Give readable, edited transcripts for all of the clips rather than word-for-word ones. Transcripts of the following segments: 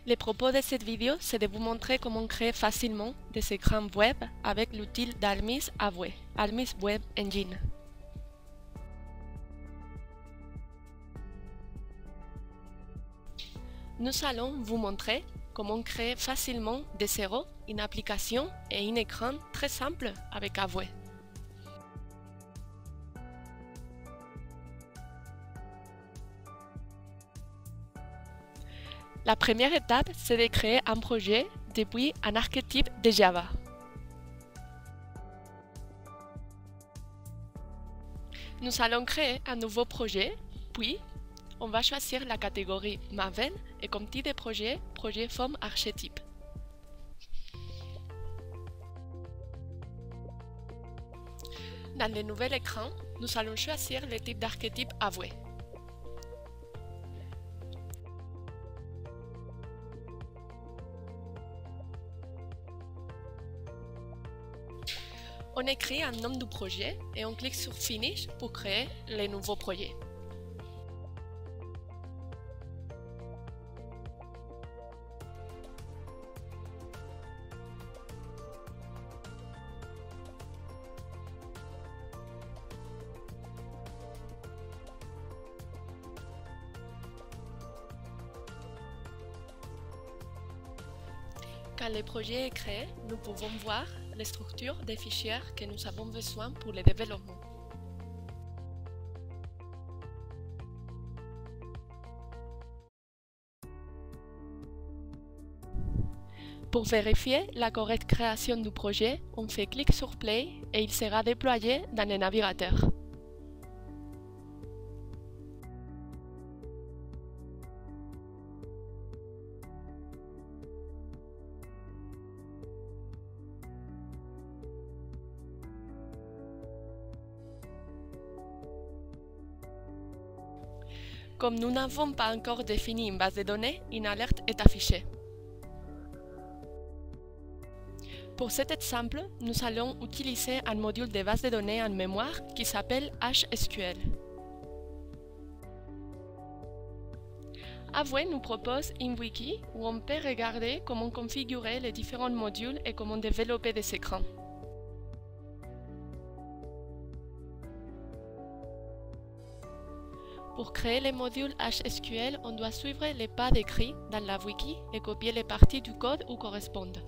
Le propos de cette vidéo, c'est de vous montrer comment créer facilement des écrans web avec l'outil d'Almis Avoué, Almis Web Engine. Nous allons vous montrer comment créer facilement de zéro une application et un écran très simple avec Avoué. La première étape, c'est de créer un projet depuis un archétype de Java. Nous allons créer un nouveau projet, puis on va choisir la catégorie Maven et comme type de projet, projet forme archétype. Dans le nouvel écran, nous allons choisir le type d'archétype Avoué. On écrit un nom du projet et on clique sur Finish pour créer le nouveau projet. Quand le projet est créé, nous pouvons voir les structures des fichiers que nous avons besoin pour le développement. Pour vérifier la correcte création du projet, on fait clic sur Play et il sera déployé dans le navigateur. Comme nous n'avons pas encore défini une base de données, une alerte est affichée. Pour cet exemple, nous allons utiliser un module de base de données en mémoire qui s'appelle HSQL. Avoué nous propose une wiki où on peut regarder comment configurer les différents modules et comment développer des écrans. Pour créer les modules HSQL, on doit suivre les pas décrits dans la wiki et copier les parties du code où correspondent.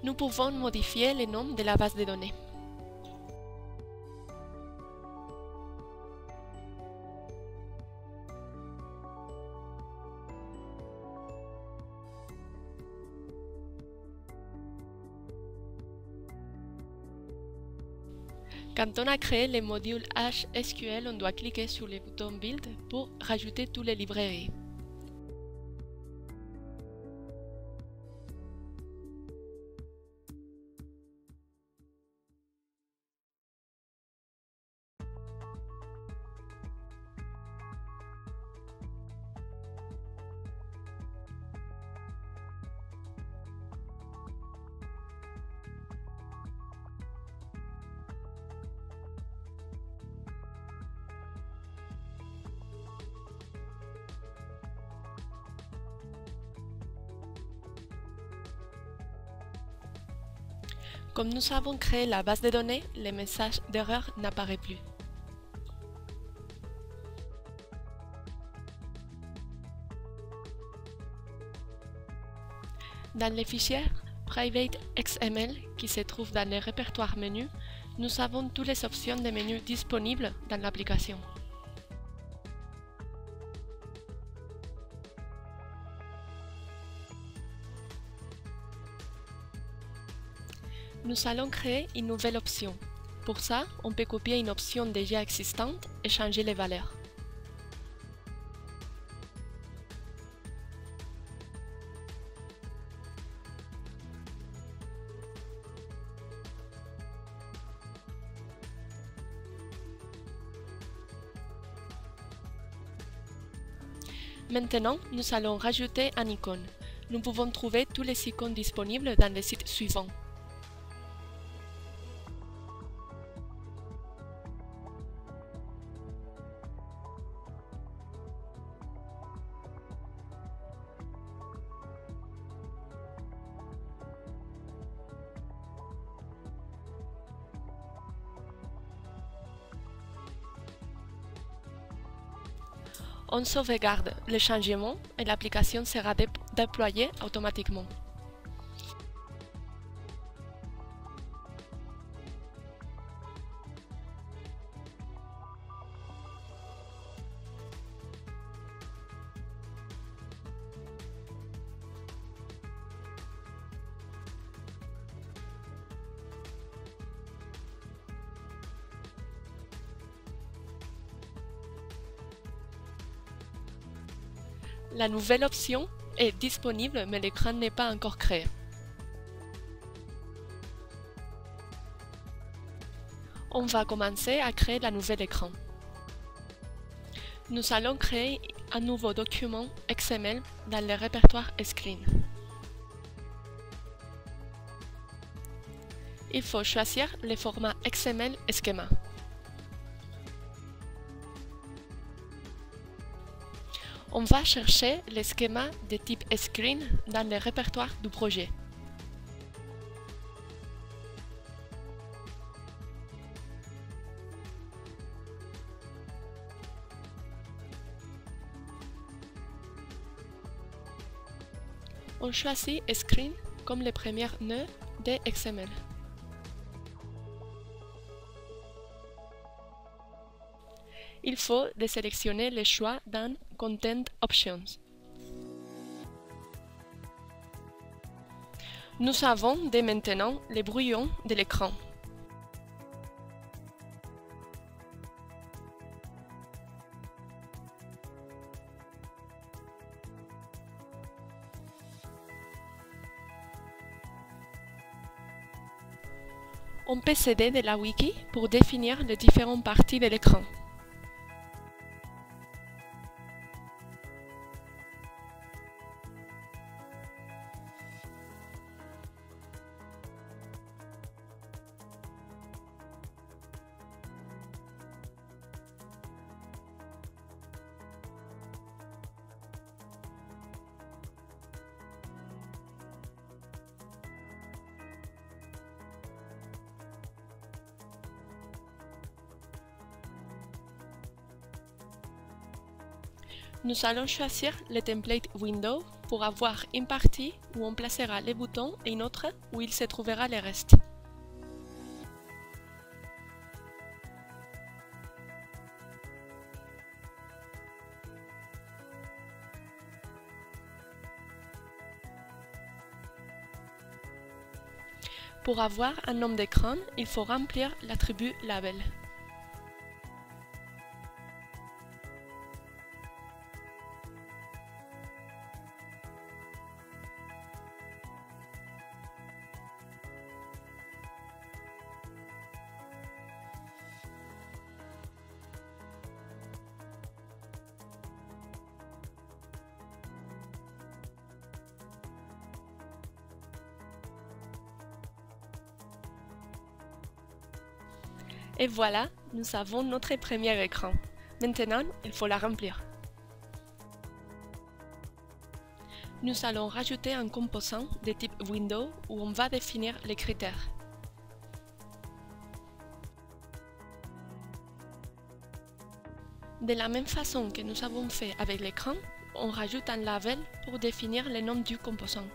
Nous pouvons modifier le nom de la base de données. Quand on a créé le module HSQL, on doit cliquer sur le bouton Build pour rajouter toutes les librairies. Comme nous avons créé la base de données, le message d'erreur n'apparaît plus. Dans les fichiers Private XML qui se trouvent dans le répertoire menu, nous avons toutes les options de menu disponibles dans l'application. Nous allons créer une nouvelle option. Pour ça, on peut copier une option déjà existante et changer les valeurs. Maintenant, nous allons rajouter un icône. Nous pouvons trouver tous les icônes disponibles dans le site suivant. On sauvegarde le changement et l'application sera déployée automatiquement. La nouvelle option est disponible mais l'écran n'est pas encore créé. On va commencer à créer la nouvelle écran. Nous allons créer un nouveau document XML dans le répertoire Screen. Il faut choisir le format XML Schema. On va chercher le schéma de type Screen dans le répertoire du projet. On choisit Screen comme le premier nœud de XML. Il faut désélectionner le choix dans Content Options. Nous avons dès maintenant le brouillon de l'écran. On peut s'aider de la wiki pour définir les différentes parties de l'écran. Nous allons choisir le template Window pour avoir une partie où on placera les boutons et une autre où il se trouvera le reste. Pour avoir un nom d'écran, il faut remplir l'attribut Label. Et voilà, nous avons notre premier écran. Maintenant, il faut la remplir. Nous allons rajouter un composant de type Window où on va définir les critères. De la même façon que nous avons fait avec l'écran, on rajoute un label pour définir le nom du composant.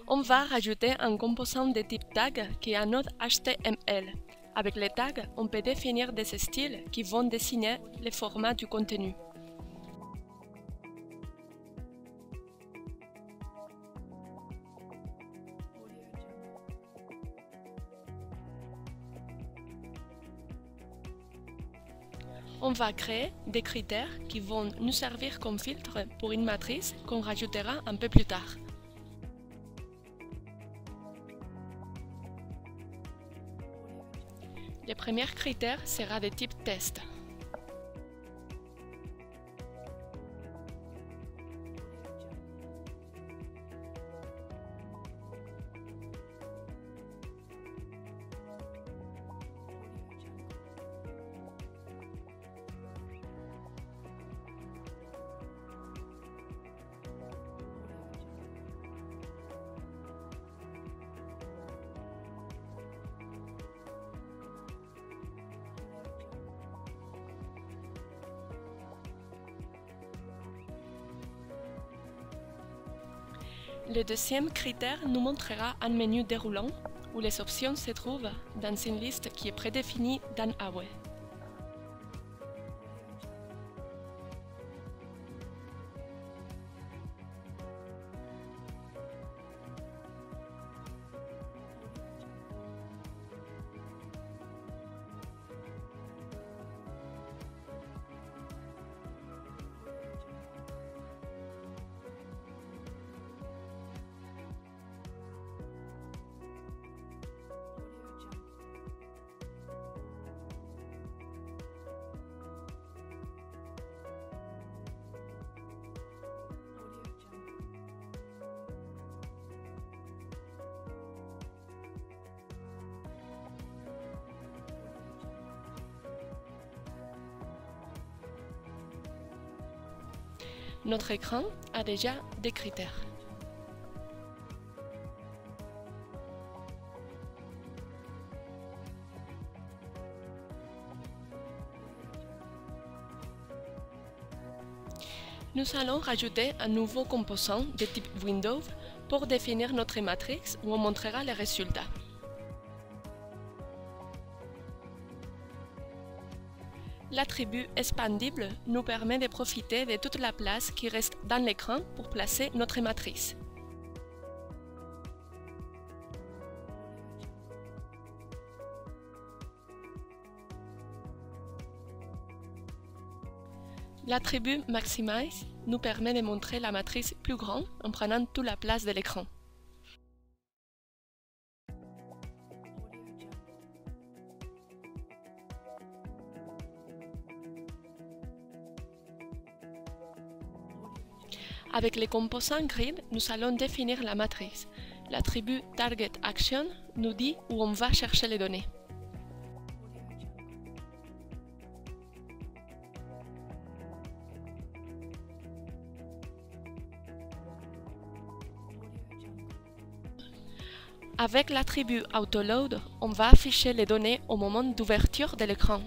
On va rajouter un composant de type tag qui est un node HTML. Avec les tags, on peut définir des styles qui vont désigner le format du contenu. On va créer des critères qui vont nous servir comme filtre pour une matrice qu'on rajoutera un peu plus tard. Le premier critère sera de type test. Le deuxième critère nous montrera un menu déroulant où les options se trouvent dans une liste qui est prédéfinie dans Awe. Notre écran a déjà des critères. Nous allons rajouter un nouveau composant de type Window pour définir notre matrice où on montrera les résultats. L'attribut expandible nous permet de profiter de toute la place qui reste dans l'écran pour placer notre matrice. L'attribut Maximize nous permet de montrer la matrice plus grande en prenant toute la place de l'écran. Avec les composants grid, nous allons définir la matrice. L'attribut Target Action nous dit où on va chercher les données. Avec l'attribut Autoload, on va afficher les données au moment d'ouverture de l'écran.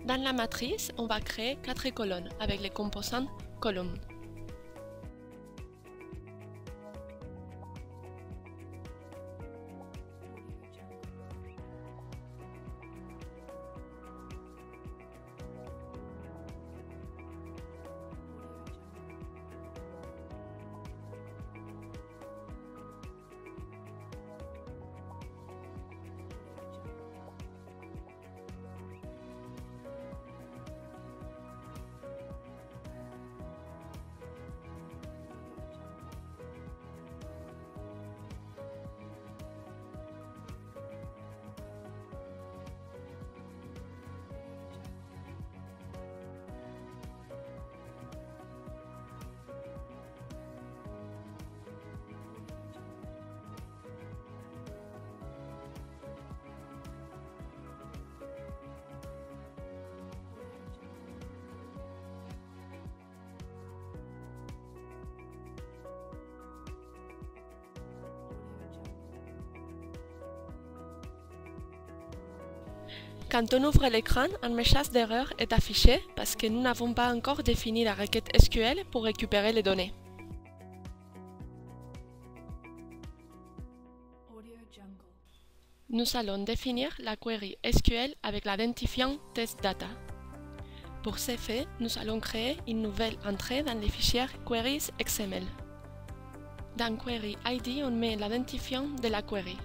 Dans la matrice, on va créer 4 colonnes avec les composants column. Quand on ouvre l'écran, un message d'erreur est affiché parce que nous n'avons pas encore défini la requête SQL pour récupérer les données. Nous allons définir la query SQL avec l'identifiant testData. Pour ce fait, nous allons créer une nouvelle entrée dans les fichiers queries XML. Dans Query ID, on met l'identifiant de la query.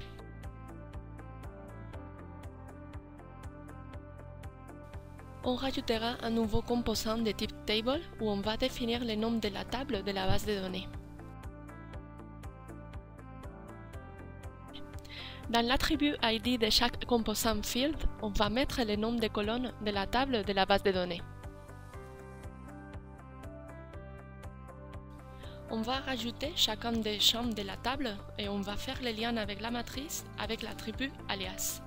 On rajoutera un nouveau composant de type Table où on va définir le nom de la table de la base de données. Dans l'attribut ID de chaque composant field, on va mettre le nom de colonne de la table de la base de données. On va rajouter chacun des champs de la table et on va faire le lien avec la matrice avec l'attribut alias.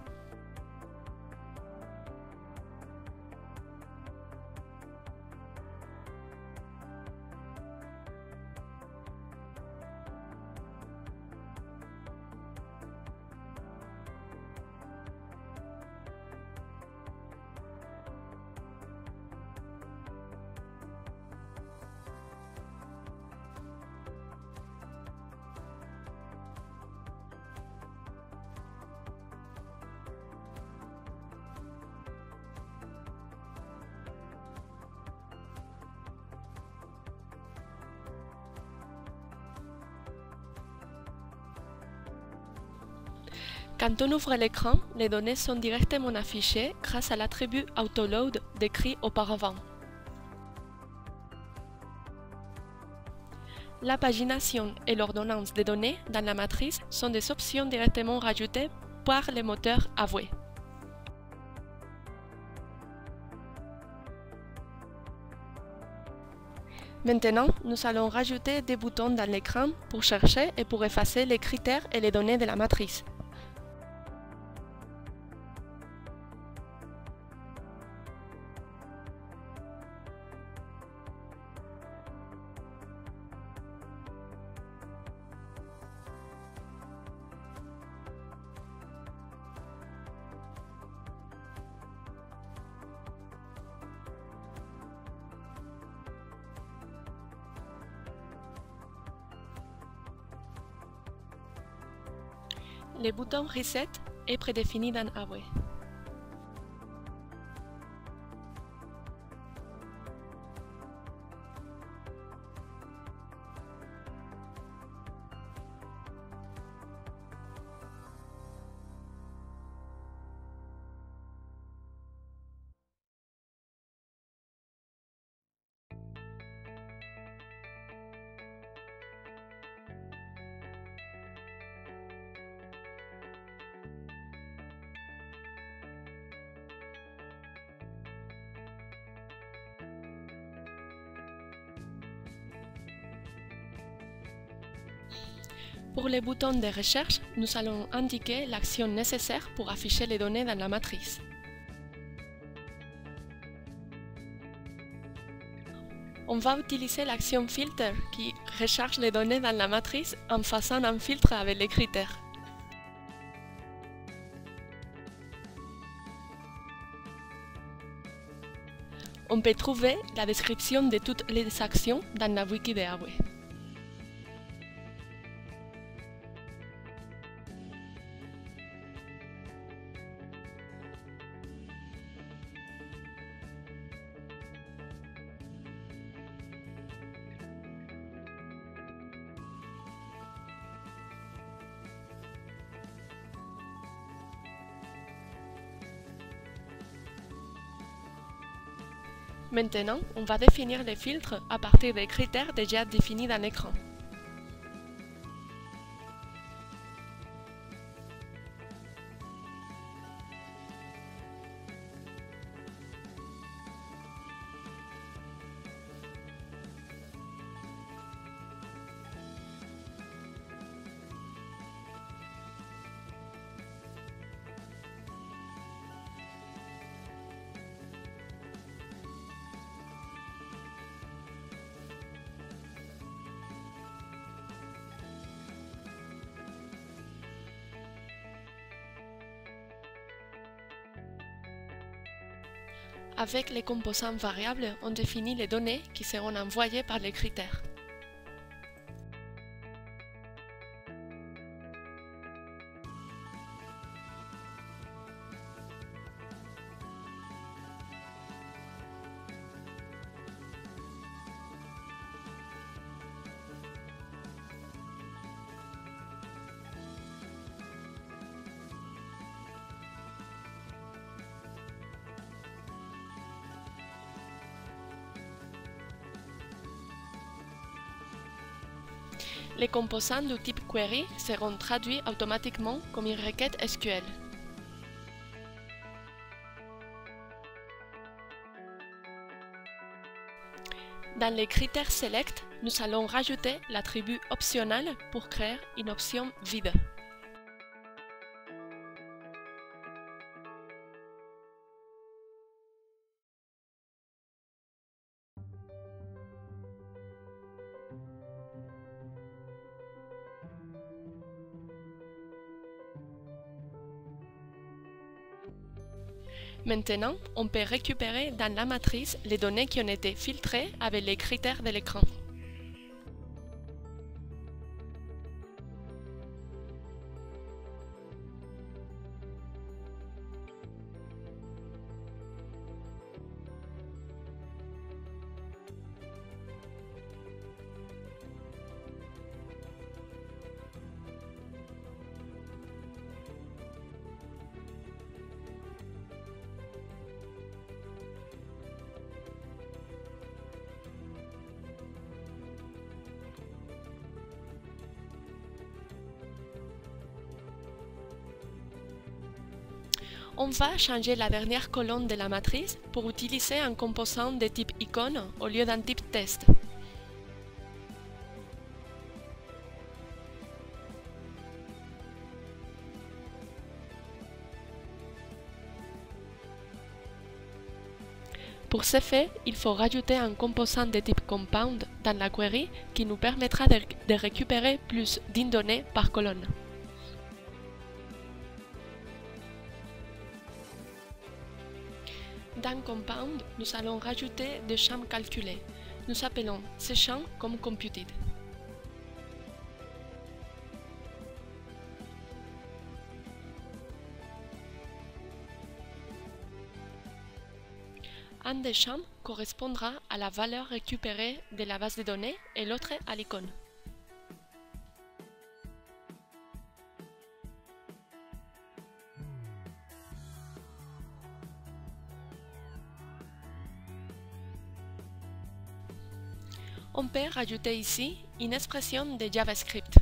Quand on ouvre l'écran, les données sont directement affichées grâce à l'attribut AutoLoad décrit auparavant. La pagination et l'ordonnance des données dans la matrice sont des options directement rajoutées par le moteur Avoué. Maintenant, nous allons rajouter des boutons dans l'écran pour chercher et pour effacer les critères et les données de la matrice. Le bouton Reset est prédéfini dans Avoué. Pour les boutons de recherche, nous allons indiquer l'action nécessaire pour afficher les données dans la matrice. On va utiliser l'action Filter qui recharge les données dans la matrice en faisant un filtre avec les critères. On peut trouver la description de toutes les actions dans la wiki de Avoué. Maintenant, on va définir les filtres à partir des critères déjà définis dans l'écran. Avec les composants variables, on définit les données qui seront envoyées par les critères. Les composants du type query seront traduits automatiquement comme une requête SQL. Dans les critères Select, nous allons rajouter l'attribut optionnel pour créer une option vide. Maintenant, on peut récupérer dans la matrice les données qui ont été filtrées avec les critères de l'écran. On va changer la dernière colonne de la matrice pour utiliser un composant de type icône au lieu d'un type test. Pour ce fait, il faut rajouter un composant de type compound dans la query qui nous permettra de récupérer plus d'une donnée par colonne. Dans Compound, nous allons rajouter des champs calculés. Nous appelons ces champs comme Computed. Un des champs correspondra à la valeur récupérée de la base de données et l'autre à l'icône. On peut rajouter ici une expression de JavaScript.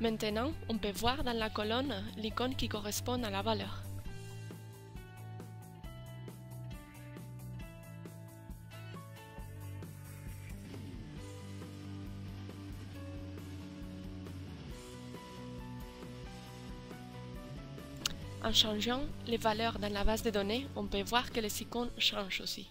Maintenant, on peut voir dans la colonne l'icône qui correspond à la valeur. En changeant les valeurs dans la base de données, on peut voir que les icônes changent aussi.